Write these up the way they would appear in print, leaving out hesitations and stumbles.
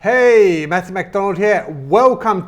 Hey, McDonald here. Welcome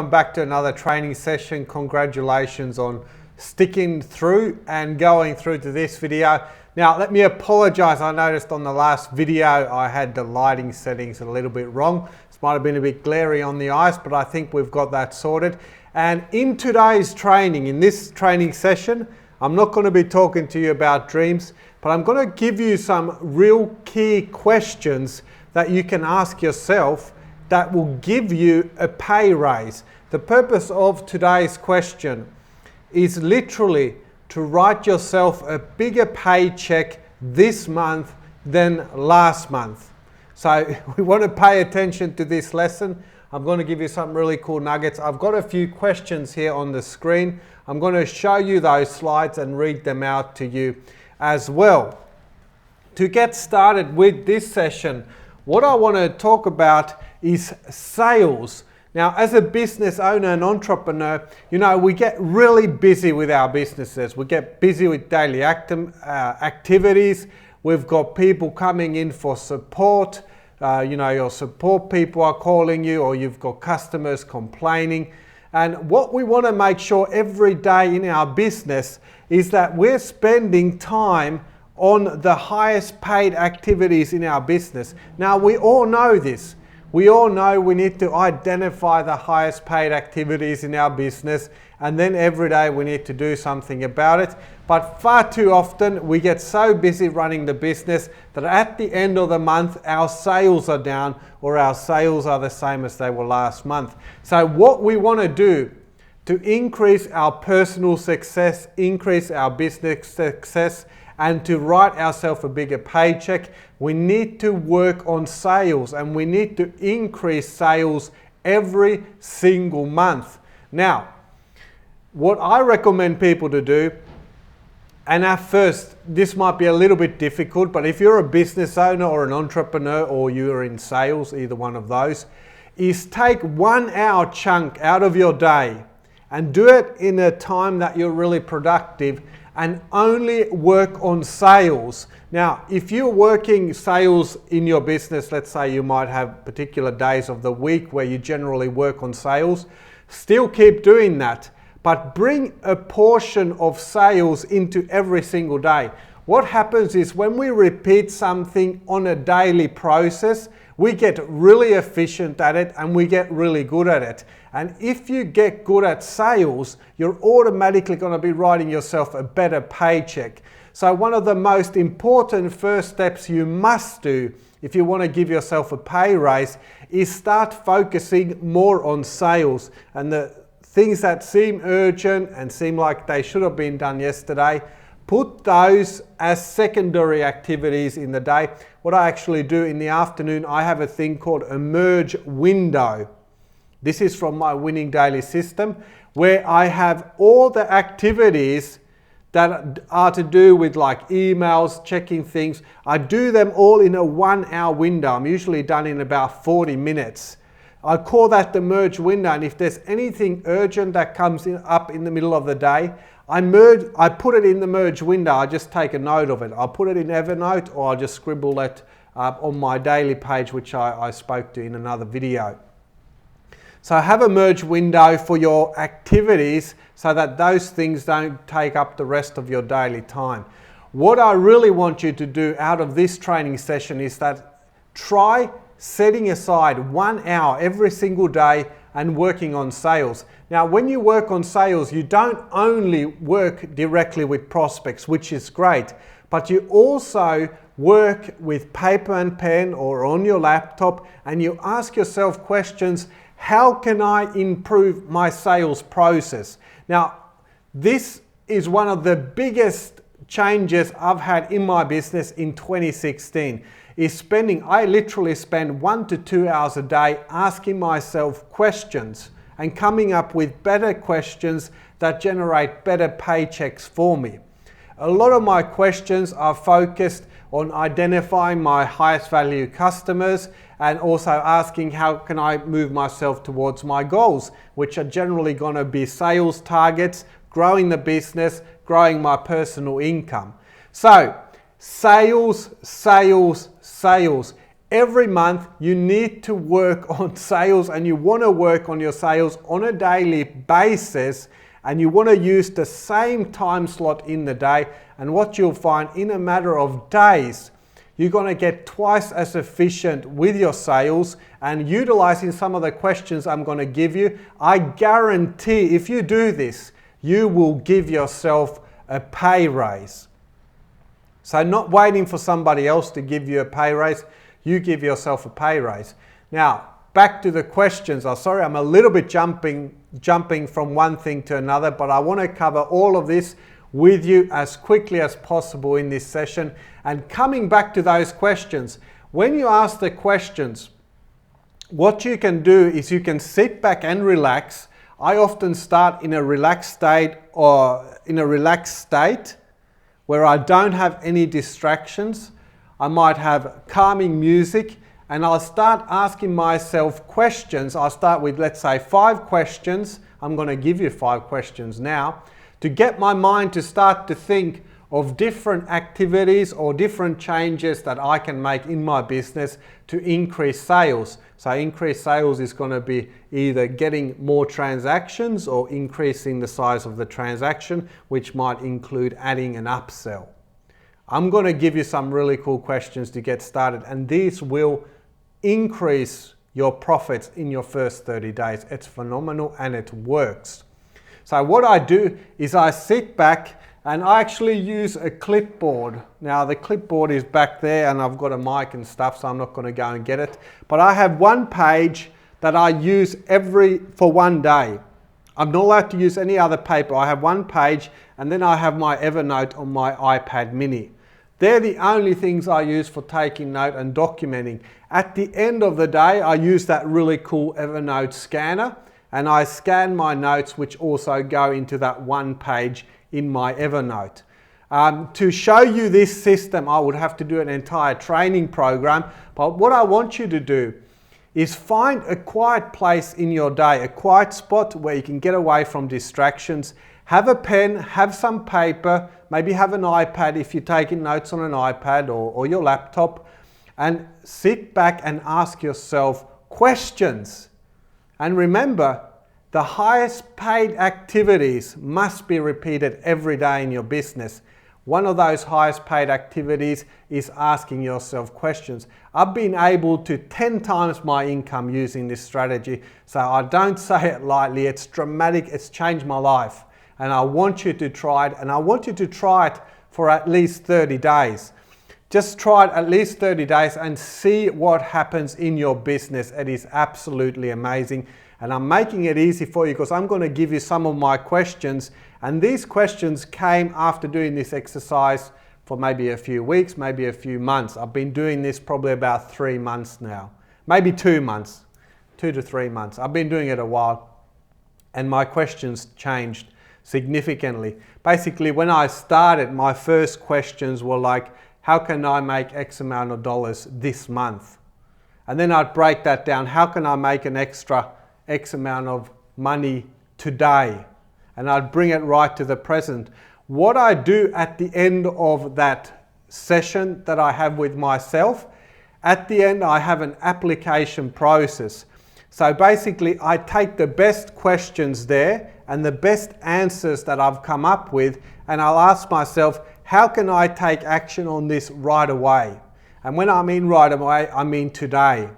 back to another training session. Congratulations on sticking through and going through to this video. Now, let me apologize. I noticed on the last video I had the lighting settings a little bit wrong. This might have been a bit glary on the eyes, but I think we've got that sorted. And in today's training, in this training session, I'm not going to be talking to you about dreams, but I'm going to give you some real key questions that you can ask yourself that will give you a pay raise. The purpose of today's question is literally to write yourself a bigger paycheck this month than last month. So we want to pay attention to this lesson. I'm going to give you some really cool nuggets. I've got a few questions here on the screen. I'm going to show you those slides and read them out to you as well. To get started with this session, what I want to talk about is sales. Now, as a business owner and entrepreneur, we get really busy with our businesses. We get busy with daily activities. We've got people coming in for support. Your support people are calling you, or you've got customers complaining. And what we want to make sure every day in our business is that we're spending time on the highest paid activities in our business. Now, we all know this. We all know we need to identify the highest paid activities in our business, and then every day we need to do something about it. But far too often we get so busy running the business that at the end of the month our sales are down, or our sales are the same as they were last month. So what we want to do to increase our personal success, increase our business success, and to write ourselves a bigger paycheck, we need to work on sales, and we need to increase sales every single month. Now, what I recommend people to do, and at first this might be a little bit difficult, but if you're a business owner or an entrepreneur, or you're in sales, either one of those, is take 1 hour chunk out of your day and do it in a time that you're really productive, and only work on sales. Now, if you're working sales in your business, let's say you might have particular days of the week where you generally work on sales, still keep doing that, but bring a portion of sales into every single day. What happens is when we repeat something on a daily process, we get really efficient at it and we get really good at it. And if you get good at sales, you're automatically going to be writing yourself a better paycheck. So one of the most important first steps you must do if you want to give yourself a pay raise is start focusing more on sales. And the things that seem urgent and seem like they should have been done yesterday, put those as secondary activities in the day. What I actually do in the afternoon, I have a thing called a merge window. This is from my winning daily system, where I have all the activities that are to do with like emails, checking things. I do them all in a 1 hour window. I'm usually done in about 40 minutes. I call that the merge window, and if there's anything urgent that comes up in the middle of the day, I put it in the merge window. I just take a note of it. I'll put it in Evernote, or I'll just scribble it on my daily page, which I spoke to in another video. So have a merge window for your activities so that those things don't take up the rest of your daily time. What I really want you to do out of this training session is that try setting aside 1 hour every single day and working on sales. Now, when you work on sales, you don't only work directly with prospects, which is great, but you also work with paper and pen or on your laptop, and you ask yourself questions. How can I improve my sales process? Now, this is one of the biggest changes I've had in my business in 2016. I literally spend 1 to 2 hours a day asking myself questions and coming up with better questions that generate better paychecks for me. A lot of my questions are focused on identifying my highest value customers, and also asking how can I move myself towards my goals, which are generally going to be sales targets, growing the business, growing my personal income. So sales, sales, sales. every month you need to work on sales, and you want to work on your sales on a daily basis, and you want to use the same time slot in the day. And what you'll find, in a matter of days, you're going to get twice as efficient with your sales. And utilizing some of the questions I'm going to give you, I guarantee if you do this, you will give yourself a pay raise. So not waiting for somebody else to give you a pay raise, you give yourself a pay raise. Now, back to the questions. I'm sorry, I'm a little bit jumping from one thing to another, but I want to cover all of this with you as quickly as possible in this session. And coming back to those questions, when you ask the questions, what you can do is you can sit back and relax. I often start in a relaxed state where I don't have any distractions. I might have calming music, and I'll start asking myself questions. I'll start with, let's say, 5 questions. I'm going to give you 5 questions now to get my mind to start to think of different activities or different changes that I can make in my business to increase sales. So increased sales is going to be either getting more transactions or increasing the size of the transaction, which might include adding an upsell. I'm going to give you some really cool questions to get started, and these will increase your profits in your first 30 days. It's phenomenal and it works. So what I do is I sit back and I actually use a clipboard. Now the clipboard is back there and I've got a mic and stuff, so I'm not going to go and get it. But I have one page that I use for one day. I'm not allowed to use any other paper. I have one page, and then I have my Evernote on my iPad mini. They're the only things I use for taking note and documenting. At the end of the day, I use that really cool Evernote scanner, and I scan my notes, which also go into that one page in my Evernote. To show you this system, I would have to do an entire training program, but what I want you to do is find a quiet place in your day, a quiet spot where you can get away from distractions. Have a pen, have some paper, maybe have an iPad if you're taking notes on an iPad or your laptop, and sit back and ask yourself questions. And remember, the highest paid activities must be repeated every day in your business. One of those highest paid activities is asking yourself questions. I've been able to 10 times my income using this strategy, so I don't say it lightly. It's dramatic, it's changed my life. And I want you to try it, and I want you to try it for at least 30 days. Just try it at least 30 days and see what happens in your business. It is absolutely amazing. And I'm making it easy for you because I'm going to give you some of my questions. And these questions came after doing this exercise for maybe a few weeks, maybe a few months. I've been doing this probably about 3 months now, maybe 2 months, 2 to 3 months. I've been doing it a while, and my questions changed significantly. Basically, when I started, my first questions were like, how can I make X amount of dollars this month? And then I'd break that down. How can I make an extra X amount of money today? And I'd bring it right to the present. What I do at the end of that session that I have with myself, at the end I have an application process. So basically I take the best questions there and the best answers that I've come up with, and I'll ask myself, how can I take action on this right away? And when I mean right away, I mean today.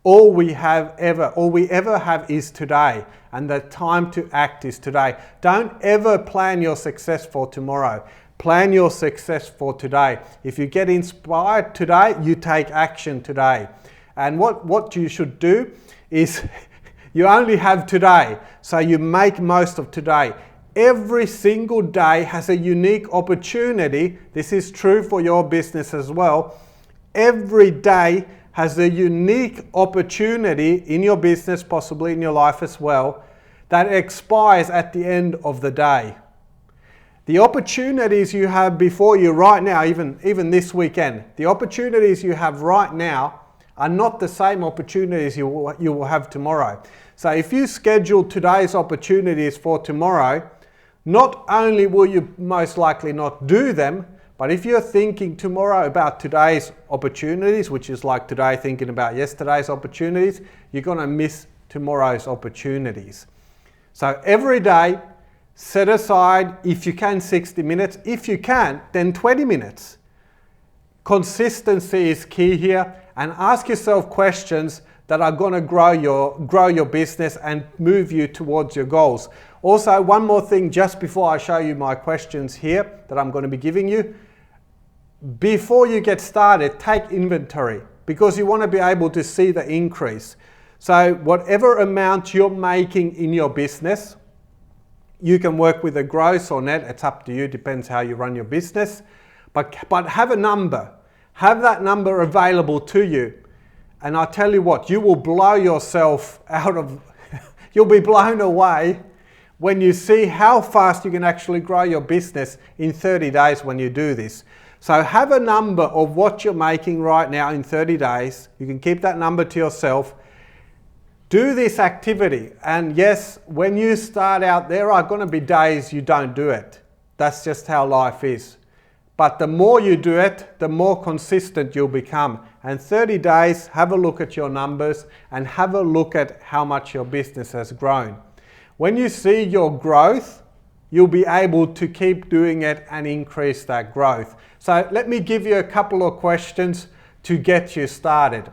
All we ever have is today, and the time to act is today. Don't ever plan your success for tomorrow. Plan your success for today. If you get inspired today, you take action today. And what you should do is you only have today, so you make most of today. Every single day has a unique opportunity. This is true for your business as well. Every day has a unique opportunity in your business, possibly in your life as well, that expires at the end of the day. The opportunities you have before you right now, even this weekend, the opportunities you have right now are not the same opportunities you will have tomorrow. So if you schedule today's opportunities for tomorrow, not only will you most likely not do them, But if you're thinking tomorrow about today's opportunities, which is like today thinking about yesterday's opportunities, you're going to miss tomorrow's opportunities. So every day, set aside, if you can, 60 minutes. If you can't, then 20 minutes. Consistency is key here, and ask yourself questions that are going to grow your business and move you towards your goals. Also, one more thing just before I show you my questions here that I'm going to be giving you. Before you get started, take inventory because you want to be able to see the increase. So whatever amount you're making in your business, you can work with a gross or net, it's up to you, depends how you run your business. But have a number, have that number available to you. And I tell you what, you will blow yourself out of, you'll be blown away when you see how fast you can actually grow your business in 30 days when you do this. So have a number of what you're making right now in 30 days. You can keep that number to yourself. Do this activity. And yes, when you start out, there are going to be days you don't do it. That's just how life is. But the more you do it, the more consistent you'll become. And 30 days, have a look at your numbers and have a look at how much your business has grown. When you see your growth, you'll be able to keep doing it and increase that growth. So let me give you a couple of questions to get you started.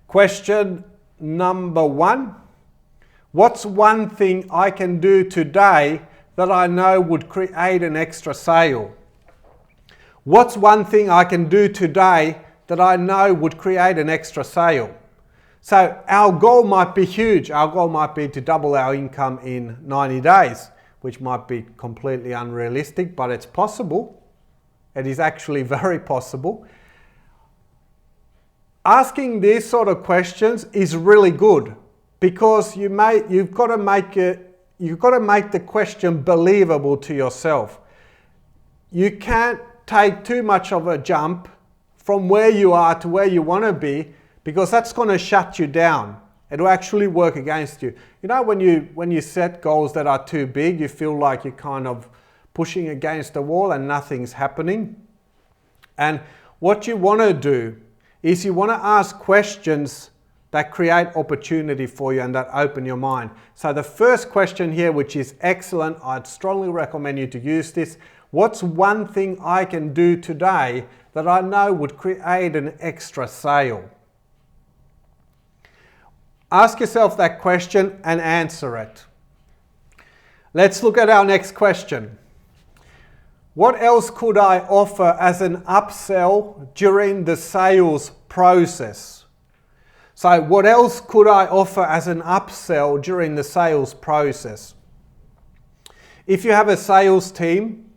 Question number 1. What's one thing I can do today that I know would create an extra sale? What's one thing I can do today that I know would create an extra sale? So our goal might be huge. Our goal might be to double our income in 90 days, which might be completely unrealistic, but it's possible. It is actually very possible. Asking these sort of questions is really good because you've got to make the question believable to yourself. You can't take too much of a jump from where you are to where you want to be because that's going to shut you down. It will actually work against you. You know, when you set goals that are too big, you feel like you're kind of pushing against the wall and nothing's happening. And what you want to do is you want to ask questions that create opportunity for you and that open your mind. So the first question here, which is excellent, I'd strongly recommend you to use this. What's one thing I can do today that I know would create an extra sale? Ask yourself that question and answer it. Let's look at our next question. What else could I offer as an upsell during the sales process? So what else could I offer as an upsell during the sales process? If you have a sales team,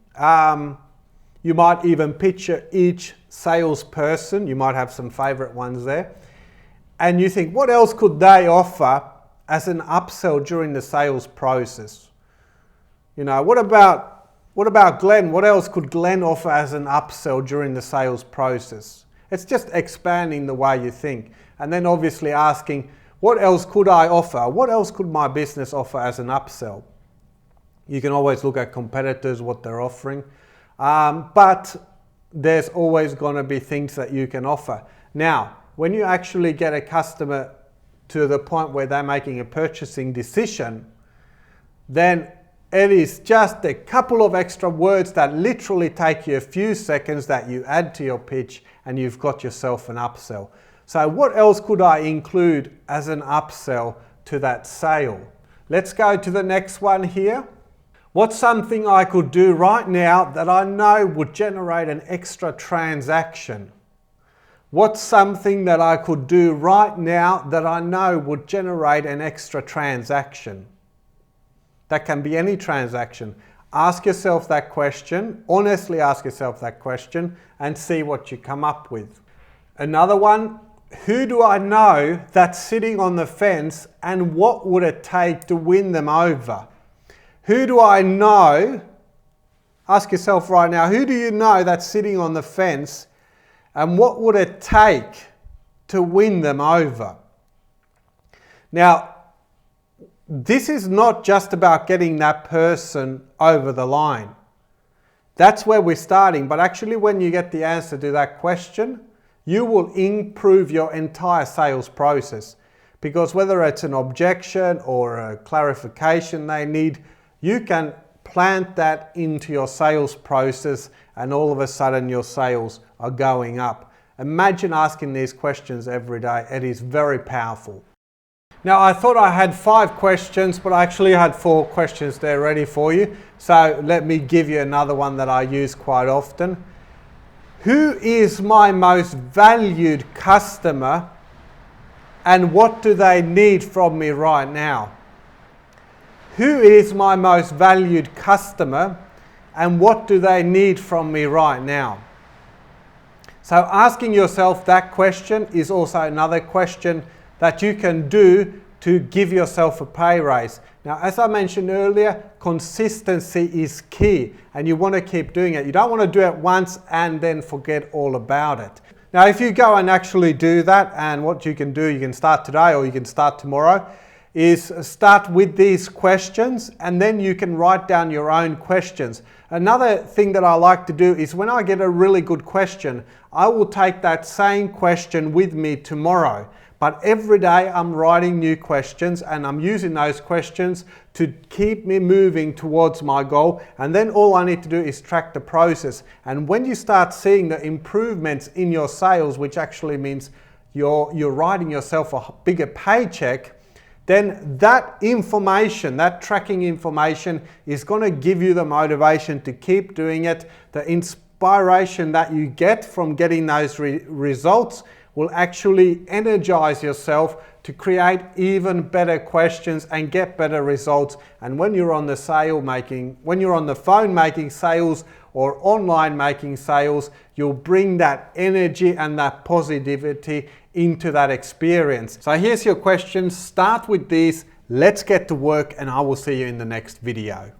you might even picture each salesperson. You might have some favorite ones there. And you think, what else could they offer as an upsell during the sales process? You know, what about Glenn? What else could Glenn offer as an upsell during the sales process? It's just expanding the way you think. And then obviously asking, what else could I offer? What else could my business offer as an upsell? You can always look at competitors, what they're offering. But there's always going to be things that you can offer. Now, when you actually get a customer to the point where they're making a purchasing decision, then it is just a couple of extra words that literally take you a few seconds that you add to your pitch and you've got yourself an upsell. So what else could I include as an upsell to that sale? Let's go to the next one here. What's something I could do right now that I know would generate an extra transaction? What's something that I could do right now that I know would generate an extra transaction? That can be any transaction. Ask yourself that question, honestly ask yourself that question and see what you come up with. Another one, who do I know that's sitting on the fence and what would it take to win them over? Who do I know? Ask yourself right now, who do you know that's sitting on the fence and what would it take to win them over? Now, this is not just about getting that person over the line. That's where we're starting. But actually, when you get the answer to that question, you will improve your entire sales process. Because whether it's an objection or a clarification they need, you can plant that into your sales process and all of a sudden your sales are going up. Imagine asking these questions every day. It is very powerful. Now, I thought I had 5 questions, but I actually had 4 questions there ready for you. So let me give you another one that I use quite often. Who is my most valued customer and what do they need from me right now? Who is my most valued customer and what do they need from me right now? So asking yourself that question is also another question that you can do to give yourself a pay raise. Now, as I mentioned earlier, consistency is key and you want to keep doing it. You don't want to do it once and then forget all about it. Now, if you go and actually do that, and what you can do, you can start today or you can start tomorrow, is start with these questions and then you can write down your own questions. Another thing that I like to do is when I get a really good question, I will take that same question with me tomorrow. But every day I'm writing new questions and I'm using those questions to keep me moving towards my goal. And then all I need to do is track the process. And when you start seeing the improvements in your sales, which actually means you're writing yourself a bigger paycheck, then that information, that tracking information is going to give you the motivation to keep doing it. The inspiration that you get from getting those results will actually energize yourself to create even better questions and get better results. And when you're on the phone making sales or online making sales, you'll bring that energy and that positivity into that experience. So here's your questions. Start with these. Let's get to work and I will see you in the next video.